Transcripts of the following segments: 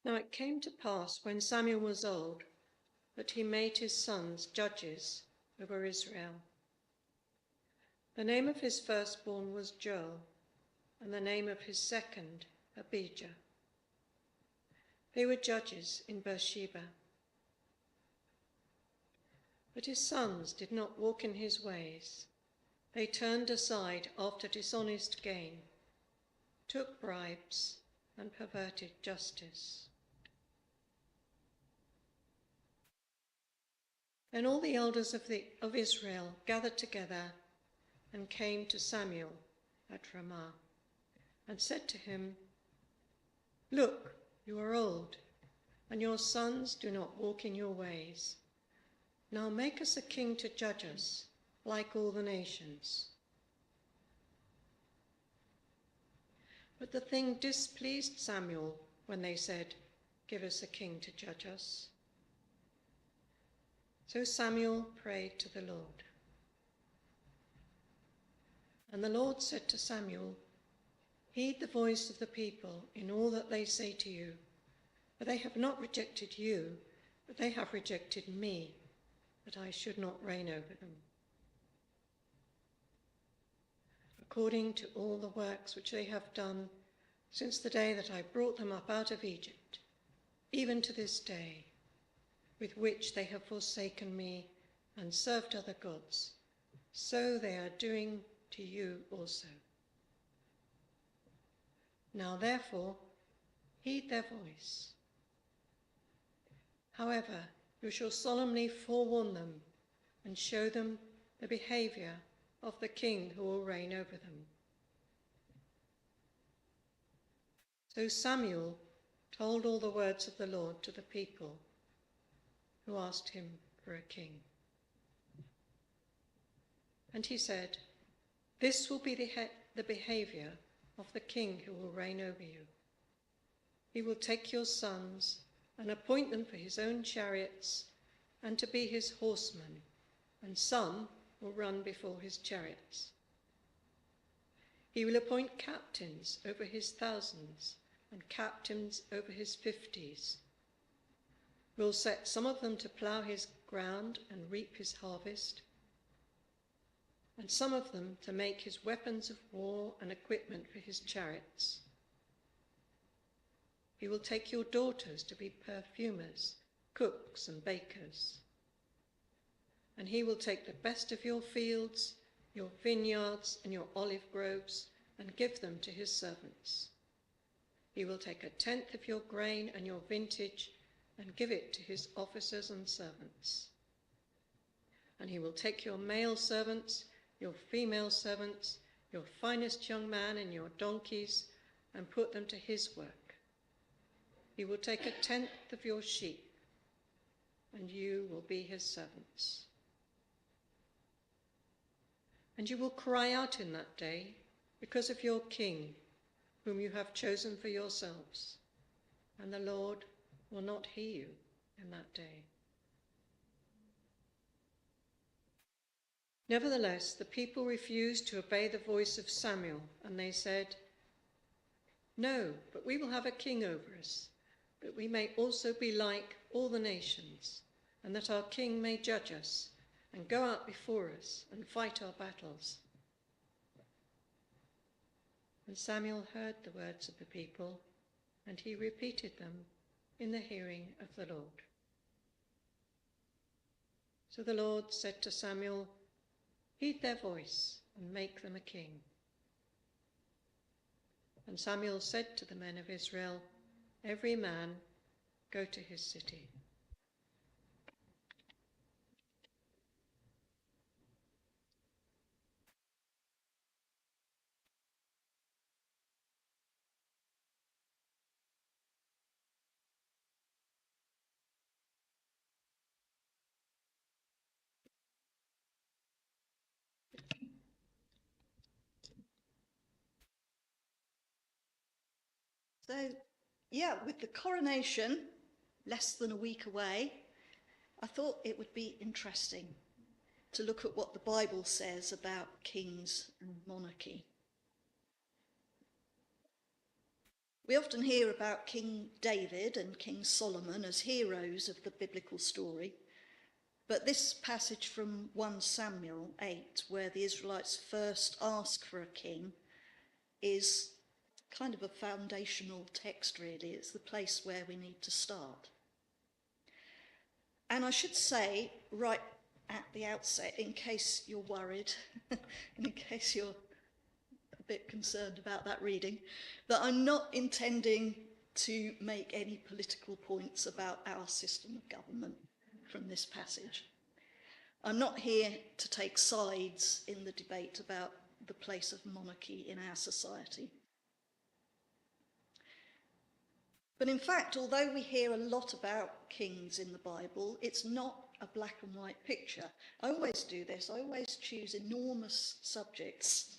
Now it came to pass when Samuel was old that he made his sons judges over Israel. The name of his firstborn was Joel, and the name of his second Abijah. They were judges in Beersheba. But his sons did not walk in his ways. They turned aside after dishonest gain, took bribes, and perverted justice. Then all the elders of Israel gathered together and came to Samuel at Ramah and said to him, "Look, you are old, and your sons do not walk in your ways. Now make us a king to judge us, like all the nations." But the thing displeased Samuel when they said, "Give us a king to judge us." So Samuel prayed to the Lord. And the Lord said to Samuel, "Heed the voice of the people in all that they say to you, for they have not rejected you, but they have rejected me, that I should not reign over them. According to all the works which they have done since the day that I brought them up out of Egypt, even to this day, with which they have forsaken me and served other gods, so they are doing to you also. Now therefore, heed their voice. However, you shall solemnly forewarn them and show them the behavior of the king who will reign over them." So Samuel told all the words of the Lord to the people, who asked him for a king. And he said, "This will be the behavior of the king who will reign over you. He will take your sons and appoint them for his own chariots and to be his horsemen, and some will run before his chariots. He will appoint captains over his thousands and captains over his 50s. Will set some of them to plough his ground and reap his harvest, and some of them to make his weapons of war and equipment for his chariots. He will take your daughters to be perfumers, cooks, and bakers. And he will take the best of your fields, your vineyards, and your olive groves, and give them to his servants. He will take 1/10 of your grain and your vintage, and give it to his officers and servants. And he will take your male servants, your female servants, your finest young man and your donkeys, and put them to his work. He will take 1/10 of your sheep, and you will be his servants. And you will cry out in that day because of your king, whom you have chosen for yourselves, and the Lord will not hear you in that day." Nevertheless, the people refused to obey the voice of Samuel, and they said, "No, but we will have a king over us, that we may also be like all the nations, and that our king may judge us and go out before us and fight our battles." And Samuel heard the words of the people, and he repeated them in the hearing of the Lord. So the Lord said to Samuel, "Heed their voice and make them a king." And Samuel said to the men of Israel, "Every man go to his city." So, with the coronation less than a week away, I thought it would be interesting to look at what the Bible says about kings and monarchy. We often hear about King David and King Solomon as heroes of the biblical story, but this passage from 1 Samuel 8, where the Israelites first ask for a king, is kind of a foundational text, really. It's the place where we need to start. And I should say, right at the outset, in case you're worried, in case you're a bit concerned about that reading, that I'm not intending to make any political points about our system of government from this passage. I'm not here to take sides in the debate about the place of monarchy in our society. But in fact, although we hear a lot about kings in the Bible, it's not a black and white picture. I always do this. I always choose enormous subjects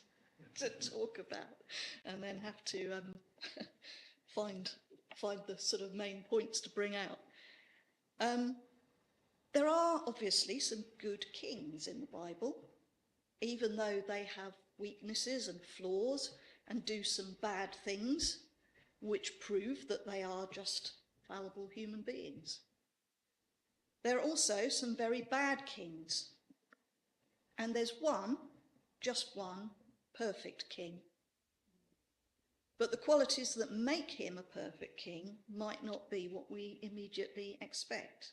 to talk about and then have to find the sort of main points to bring out. There are obviously some good kings in the Bible, even though they have weaknesses and flaws and do some bad things, which prove that they are just fallible human beings. There are also some very bad kings, and there's just one, perfect king. But the qualities that make him a perfect king might not be what we immediately expect.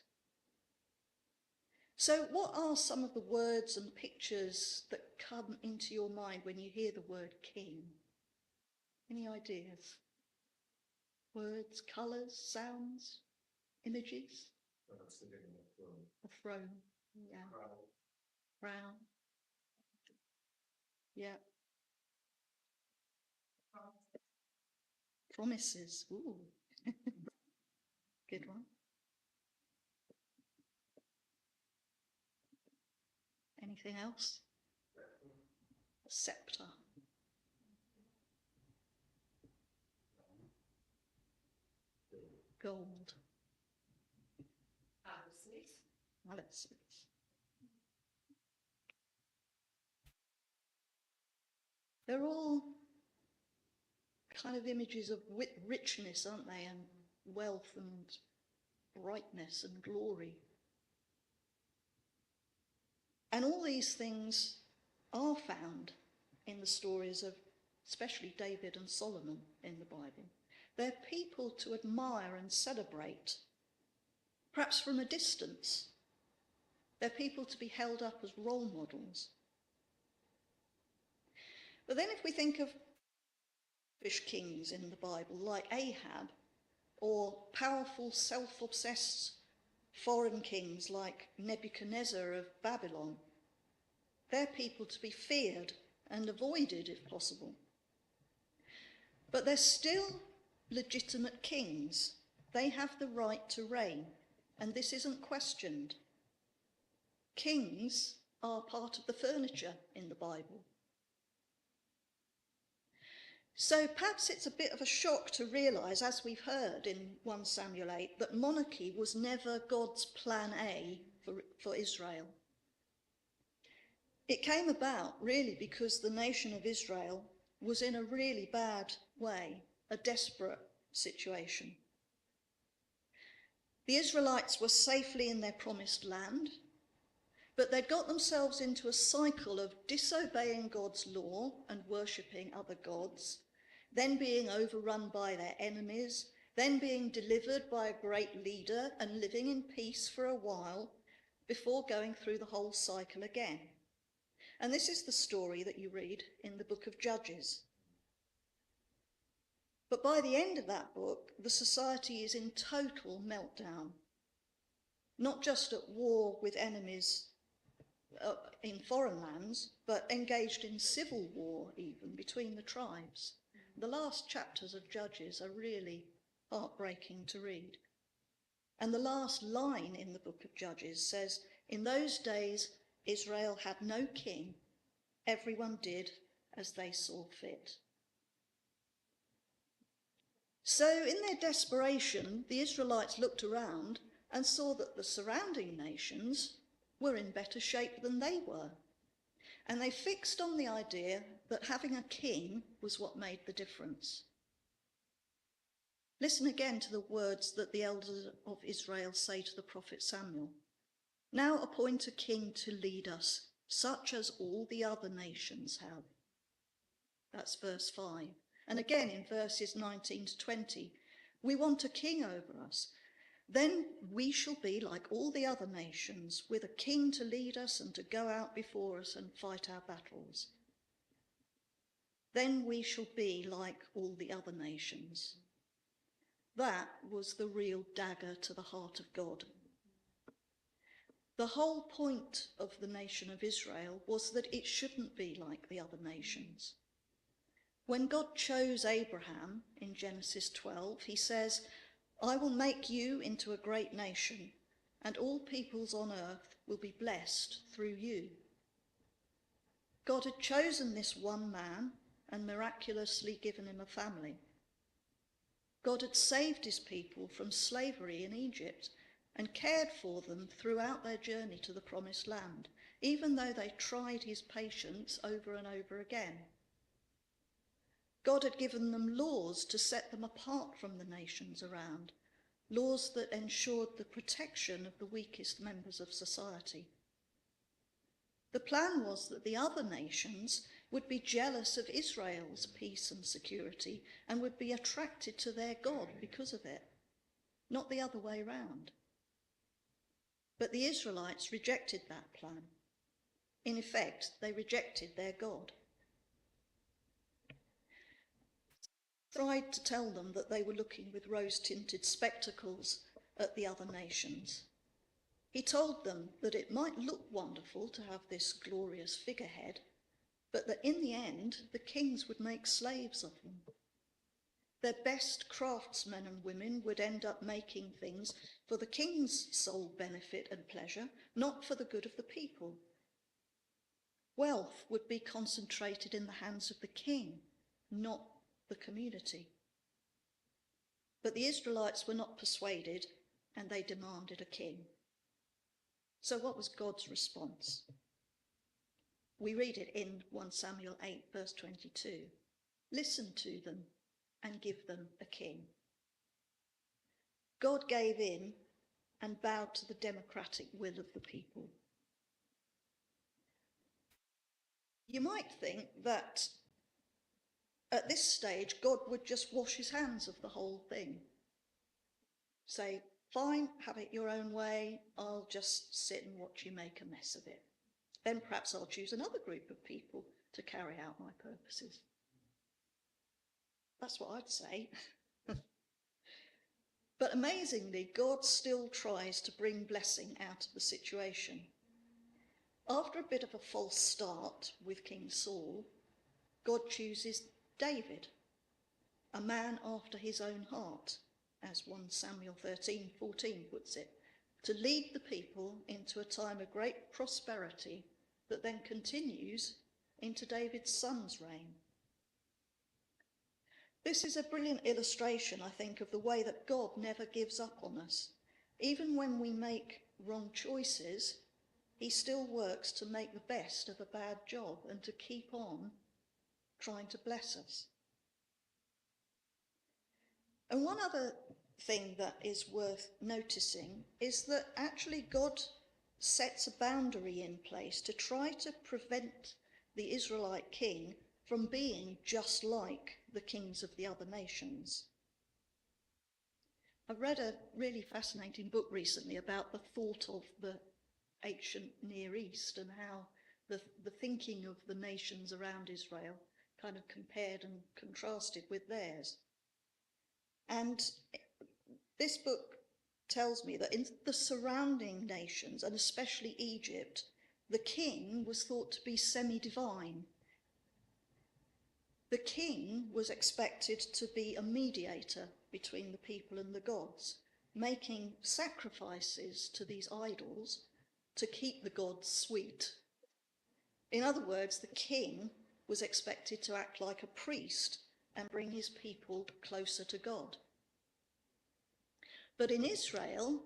So what are some of the words and pictures that come into your mind when you hear the word king? Any ideas? Words, colours, sounds, images? A throne, yeah. Crown. Yeah. Promises, ooh. Good one. Anything else? A sceptre. Gold. Palaces. They're all kind of images of richness, aren't they? And wealth and brightness and glory. And all these things are found in the stories of especially David and Solomon in the Bible. They're people to admire and celebrate, perhaps from a distance. They're people to be held up as role models. But then if we think of fish kings in the Bible, like Ahab, or powerful, self-obsessed foreign kings like Nebuchadnezzar of Babylon, they're people to be feared and avoided if possible. But they're still legitimate kings. They have the right to reign, and this isn't questioned. Kings are part of the furniture in the Bible. So perhaps it's a bit of a shock to realise, as we've heard in 1 Samuel 8, that monarchy was never God's plan A for Israel. It came about really because the nation of Israel was in a really bad way, a desperate situation. The Israelites were safely in their promised land, but they'd got themselves into a cycle of disobeying God's law and worshipping other gods, then being overrun by their enemies, then being delivered by a great leader and living in peace for a while before going through the whole cycle again. And this is the story that you read in the book of Judges. But by the end of that book, the society is in total meltdown, not just at war with enemies in foreign lands, but engaged in civil war even between the tribes. The last chapters of Judges are really heartbreaking to read. And the last line in the book of Judges says, "In those days, Israel had no king. Everyone did as they saw fit." So in their desperation, the Israelites looked around and saw that the surrounding nations were in better shape than they were. And they fixed on the idea that having a king was what made the difference. Listen again to the words that the elders of Israel say to the prophet Samuel. Now appoint a king to lead us, such as all the other nations have. That's verse 5. And again in verses 19 to 20, we want a king over us. Then we shall be like all the other nations, with a king to lead us and to go out before us and fight our battles. Then we shall be like all the other nations. That was the real dagger to the heart of God. The whole point of the nation of Israel was that it shouldn't be like the other nations. When God chose Abraham in Genesis 12, he says, I will make you into a great nation, and all peoples on earth will be blessed through you. God had chosen this one man and miraculously given him a family. God had saved his people from slavery in Egypt and cared for them throughout their journey to the promised land, even though they tried his patience over and over again. God had given them laws to set them apart from the nations around, laws that ensured the protection of the weakest members of society. The plan was that the other nations would be jealous of Israel's peace and security and would be attracted to their God because of it, not the other way round. But the Israelites rejected that plan. In effect, they rejected their God. Tried to tell them that they were looking with rose-tinted spectacles at the other nations. He told them that it might look wonderful to have this glorious figurehead, but that in the end, the kings would make slaves of them. Their best craftsmen and women would end up making things for the king's sole benefit and pleasure, not for the good of the people. Wealth would be concentrated in the hands of the king, not the community. But the Israelites were not persuaded, and they demanded a king. So what was God's response? We read it in 1 Samuel 8, verse 22. Listen to them and give them a king. God gave in and bowed to the democratic will of the people. You might think that at this stage, God would just wash his hands of the whole thing. Say, fine, have it your own way. I'll just sit and watch you make a mess of it. Then perhaps I'll choose another group of people to carry out my purposes. That's what I'd say. But amazingly, God still tries to bring blessing out of the situation. After a bit of a false start with King Saul, God chooses David, a man after his own heart, as 1 Samuel 13:14 puts it, to lead the people into a time of great prosperity that then continues into David's son's reign. This is a brilliant illustration, I think, of the way that God never gives up on us. Even when we make wrong choices, he still works to make the best of a bad job and to keep on trying to bless us. And one other thing that is worth noticing is that actually God sets a boundary in place to try to prevent the Israelite king from being just like the kings of the other nations. I read a really fascinating book recently about the thought of the ancient Near East and how the thinking of the nations around Israel kind of compared and contrasted with theirs. And this book tells me that in the surrounding nations, and especially Egypt, the king was thought to be semi-divine. The king was expected to be a mediator between the people and the gods, making sacrifices to these idols to keep the gods sweet. In other words, the king was expected to act like a priest and bring his people closer to God. But in Israel,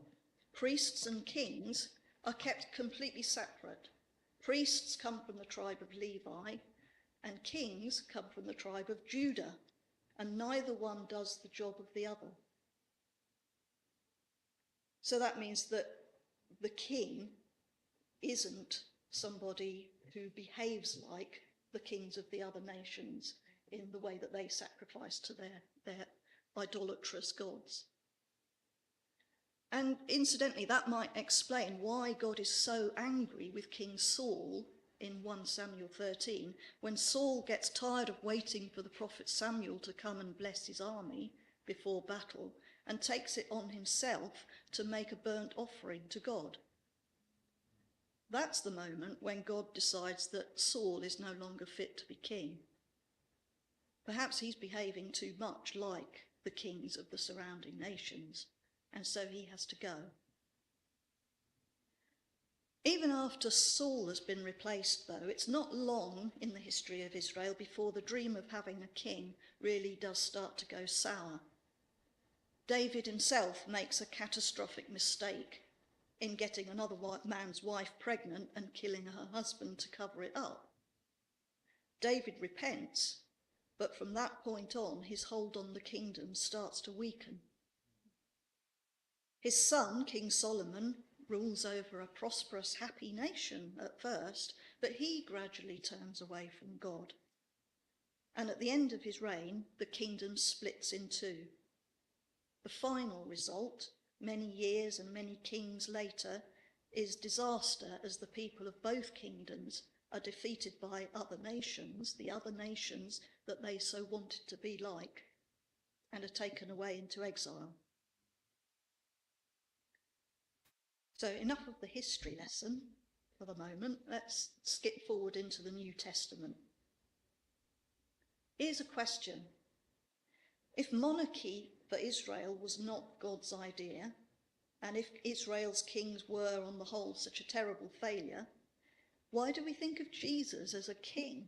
priests and kings are kept completely separate. Priests come from the tribe of Levi, and kings come from the tribe of Judah, and neither one does the job of the other. So that means that the king isn't somebody who behaves like the kings of the other nations in the way that they sacrifice to their idolatrous gods. And incidentally, that might explain why God is so angry with King Saul in 1 Samuel 13, when Saul gets tired of waiting for the prophet Samuel to come and bless his army before battle and takes it on himself to make a burnt offering to God. That's the moment when God decides that Saul is no longer fit to be king. Perhaps he's behaving too much like the kings of the surrounding nations, and so he has to go. Even after Saul has been replaced, though, it's not long in the history of Israel before the dream of having a king really does start to go sour. David himself makes a catastrophic mistake in getting another man's wife pregnant and killing her husband to cover it up. David repents, but from that point on, his hold on the kingdom starts to weaken. His son, King Solomon, rules over a prosperous, happy nation at first, but he gradually turns away from God. And at the end of his reign, the kingdom splits in two. The final result, many years and many kings later, is disaster as the people of both kingdoms are defeated by other nations, the other nations that they so wanted to be like, and are taken away into exile. So enough of the history lesson for the moment. Let's skip forward into the New Testament. Here's a question. If monarchy for Israel was not God's idea, and if Israel's kings were on the whole such a terrible failure, why do we think of Jesus as a king?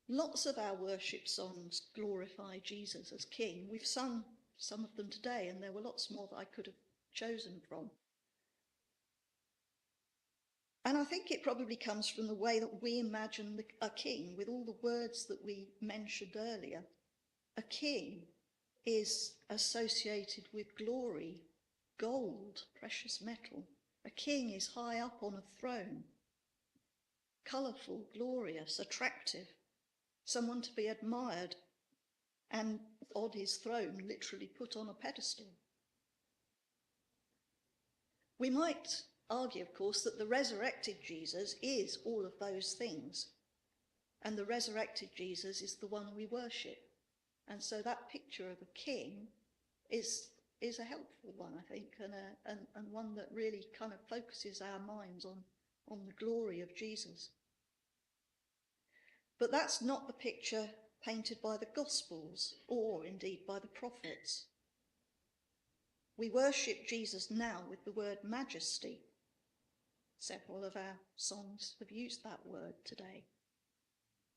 Lots of our worship songs glorify Jesus as king. We've sung some of them today, and there were lots more that I could have chosen from. And I think it probably comes from the way that we imagine a king, with all the words that we mentioned earlier. A king is associated with glory, gold, precious metal. A king is high up on a throne, colourful, glorious, attractive, someone to be admired, and on his throne literally put on a pedestal. We might argue, of course, that the resurrected Jesus is all of those things, and the resurrected Jesus is the one we worship. And so that picture of a king is a helpful one, I think, and one that really kind of focuses our minds on the glory of Jesus. But that's not the picture painted by the Gospels, or indeed by the prophets. We worship Jesus now with the word majesty. Several of our songs have used that word today.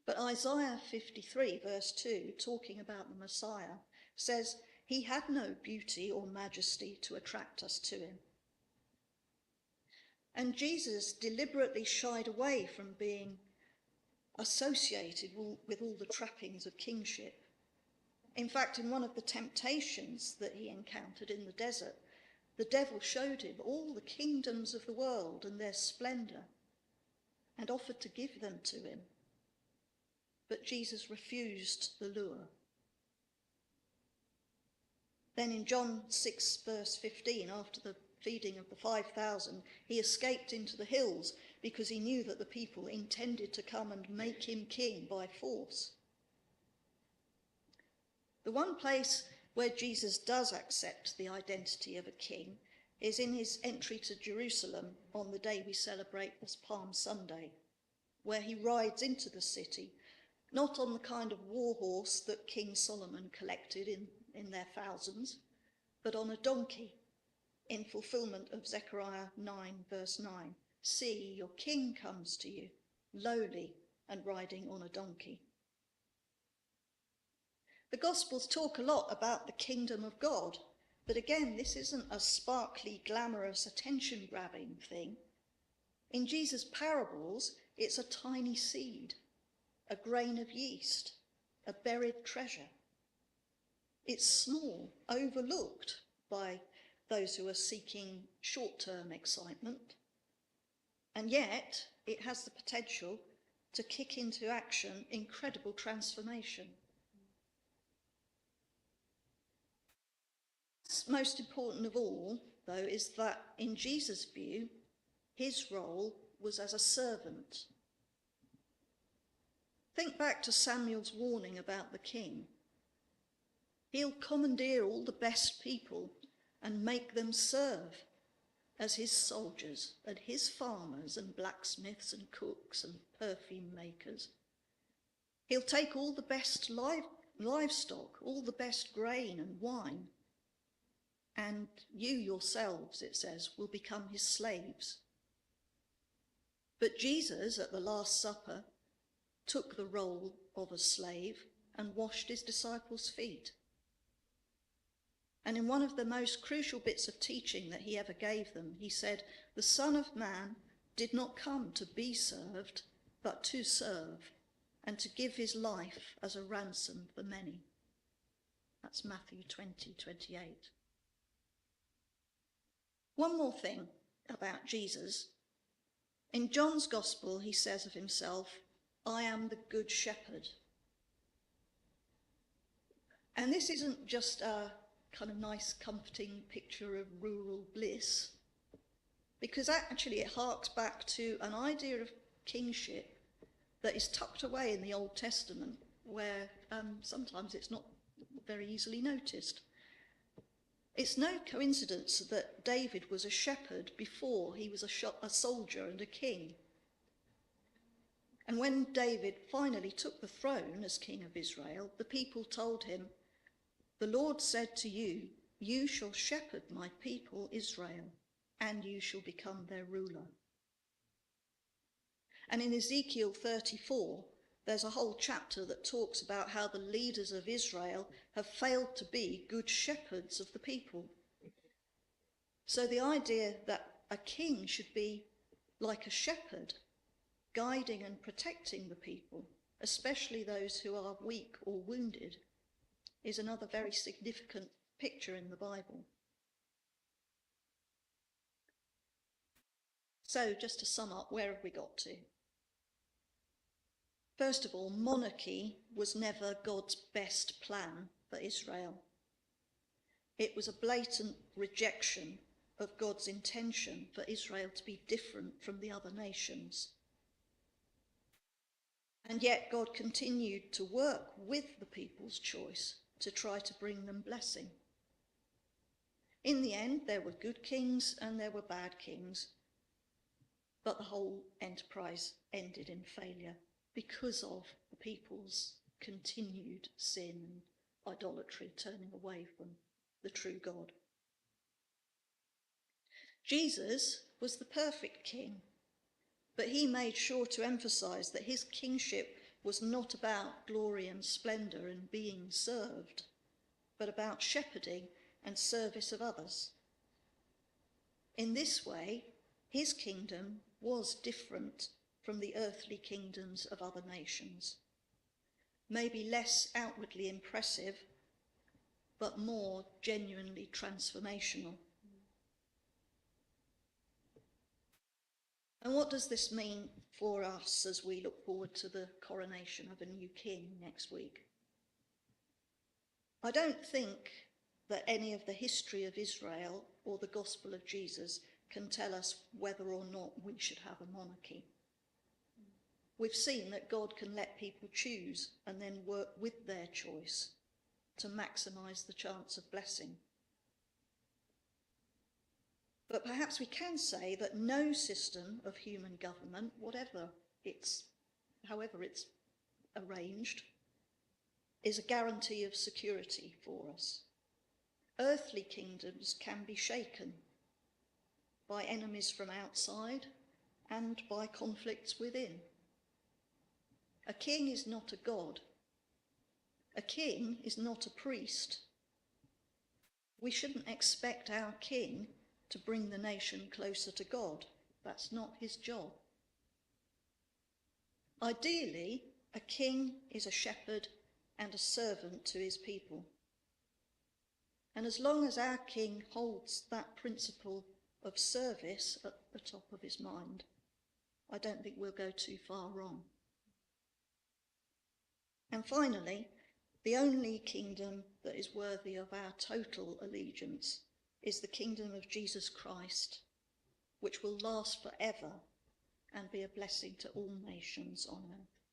But Isaiah 53 verse 2, talking about the Messiah, says he had no beauty or majesty to attract us to him. And Jesus deliberately shied away from being associated with all the trappings of kingship. In fact, in one of the temptations that he encountered in the desert, the devil showed him all the kingdoms of the world and their splendour and offered to give them to him. But Jesus refused the lure. Then in John 6 verse 15, after the feeding of the 5,000, he escaped into the hills because he knew that the people intended to come and make him king by force. The one place where Jesus does accept the identity of a king is in his entry to Jerusalem on the day we celebrate this Palm Sunday, where he rides into the city, not on the kind of war horse that King Solomon collected in their thousands, but on a donkey, in fulfillment of Zechariah 9 verse 9. See, your king comes to you, lowly and riding on a donkey. The Gospels talk a lot about the kingdom of God, but again, this isn't a sparkly, glamorous, attention-grabbing thing. In Jesus' parables, it's a tiny seed, a grain of yeast, a buried treasure. It's small, overlooked by those who are seeking short-term excitement. And yet, it has the potential to kick into action incredible transformation. Most important of all, though, is that in Jesus' view, his role was as a servant. Think back to Samuel's warning about the king. He'll commandeer all the best people and make them serve as his soldiers and his farmers and blacksmiths and cooks and perfume makers. He'll take all the best livestock, all the best grain and wine, and you yourselves, it says, will become his slaves. But Jesus, at the Last Supper, took the role of a slave and washed his disciples' feet. And in one of the most crucial bits of teaching that he ever gave them, he said, "The Son of Man did not come to be served, but to serve, and to give his life as a ransom for many." That's Matthew 20:28. One more thing about Jesus. In John's Gospel, he says of himself, "I am the good shepherd." And this isn't just a kind of nice, comforting picture of rural bliss, because actually it harks back to an idea of kingship that is tucked away in the Old Testament, where sometimes it's not very easily noticed. It's no coincidence that David was a shepherd before he was a soldier and a king. And when David finally took the throne as king of Israel, the people told him, "The Lord said to you, you shall shepherd my people Israel, and you shall become their ruler." And in Ezekiel 34, there's a whole chapter that talks about how the leaders of Israel have failed to be good shepherds of the people. So the idea that a king should be like a shepherd, guiding and protecting the people, especially those who are weak or wounded, is another very significant picture in the Bible. So just to sum up, where have we got to? First of all, monarchy was never God's best plan for Israel. It was a blatant rejection of God's intention for Israel to be different from the other nations. And yet God continued to work with the people's choice to try to bring them blessing. In the end, there were good kings and there were bad kings, but the whole enterprise ended in failure because of the people's continued sin and idolatry, turning away from the true God. Jesus was the perfect king, but he made sure to emphasize that his kingship was not about glory and splendor and being served, but about shepherding and service of others. In this way, his kingdom was different from the earthly kingdoms of other nations, maybe less outwardly impressive, but more genuinely transformational. And what does this mean for us as we look forward to the coronation of a new king next week? I don't think that any of the history of Israel or the gospel of Jesus can tell us whether or not we should have a monarchy. We've seen that God can let people choose and then work with their choice to maximize the chance of blessing. But perhaps we can say that no system of human government, however it's arranged, is a guarantee of security for us. Earthly kingdoms can be shaken by enemies from outside and by conflicts within. A king is not a god. A king is not a priest. We shouldn't expect our king to bring the nation closer to God. That's not his job. Ideally, a king is a shepherd and a servant to his people. And And as long as our King holds that principle of service at the top of his mind, I don't think we'll go too far wrong. And finally, the only kingdom that is worthy of our total allegiance is the kingdom of Jesus Christ, which will last forever and be a blessing to all nations on earth.